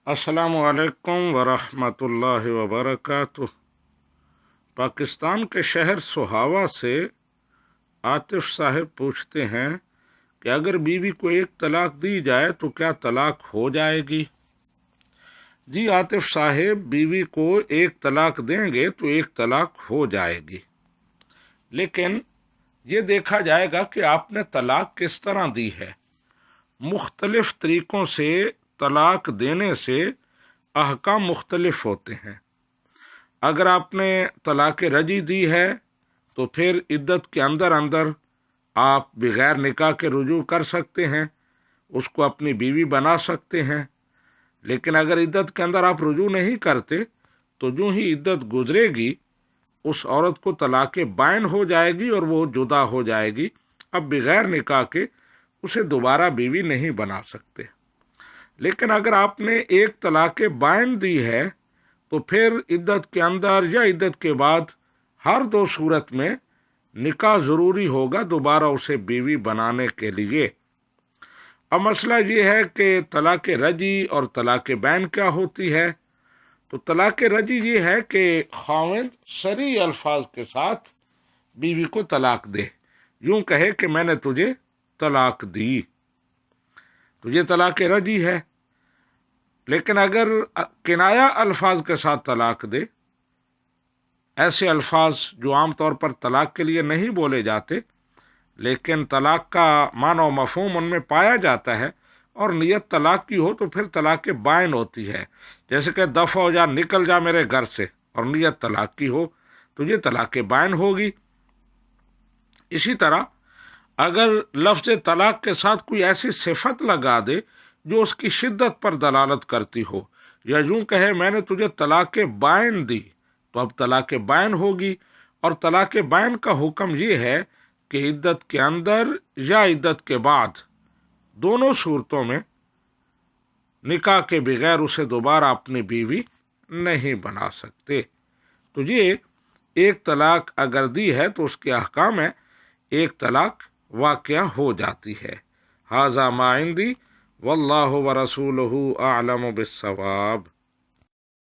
अस्सलामु अलैकुम वरहमतुल्लाहि वबरकातुह। पाकिस्तान के शहर सोहावा से आतिफ साहब पूछते हैं कि अगर बीवी को एक तलाक दी जाए तो क्या तलाक हो जाएगी? जी आतिफ साहब, बीवी को एक तलाक देंगे तो एक तलाक हो जाएगी, लेकिन ये देखा जाएगा कि आपने तलाक किस तरह दी है। मुख्तलिफ तरीक़ों से तलाक देने से अहकाम मुख्तलिफ होते हैं। अगर आपने तलाक रजी दी है तो फिर इद्दत के अंदर अंदर आप बगैर निकाह के रुजू कर सकते हैं, उसको अपनी बीवी बना सकते हैं। लेकिन अगर इद्दत के अंदर आप रुजू नहीं करते तो जो ही इद्दत गुजरेगी उस औरत को तलाक बाइन हो जाएगी और वो जुदा हो जाएगी। अब बगैर निकाह के उसे दोबारा बीवी नहीं बना सकते। लेकिन अगर आपने एक तलाक बाइन दी है तो फिर इद्दत के अंदर या इद्दत के बाद हर दो सूरत में निकाह ज़रूरी होगा दोबारा उसे बीवी बनाने के लिए। अब मसला ये है कि तलाक रजी और तलाक बैन क्या होती है। तो तलाक रजी ये है कि खाविंद सरी अल्फाज के साथ बीवी को तलाक दे, यूं कहे कि मैंने तुझे तलाक दी, तो ये तलाक रजी है। लेकिन अगर किनाया अल्फाज के साथ तलाक दे, ऐसे अल्फाज जो आम तौर पर तलाक के लिए नहीं बोले जाते लेकिन तलाक का मानो मफहूम उनमें पाया जाता है, और नियत तलाक की हो तो फिर तलाक बाइन होती है। जैसे कि दफ़ा हो जा, निकल जा मेरे घर से, और नियत तलाक की हो तो ये तलाक बाइन होगी। इसी तरह अगर लफ्ज़ तलाक के साथ कोई ऐसी सिफत लगा दे जो उसकी शिद्दत पर दलालत करती हो, या यूं कहे मैंने तुझे तलाक बाइन दी, तो अब तलाक बाइन होगी। और तलाक बाइन का हुक्म ये है कि इद्दत के अंदर या इद्दत के बाद दोनों सूरतों में निकाह के बगैर उसे दोबारा अपनी बीवी नहीं बना सकते। तो ये एक तलाक अगर दी है तो उसके अहकाम है एक तलाक वाक़या हो जाती है। हाज़ा मा इंदी वल्लाहु व रसूलुहु आलम बिस्सवाब।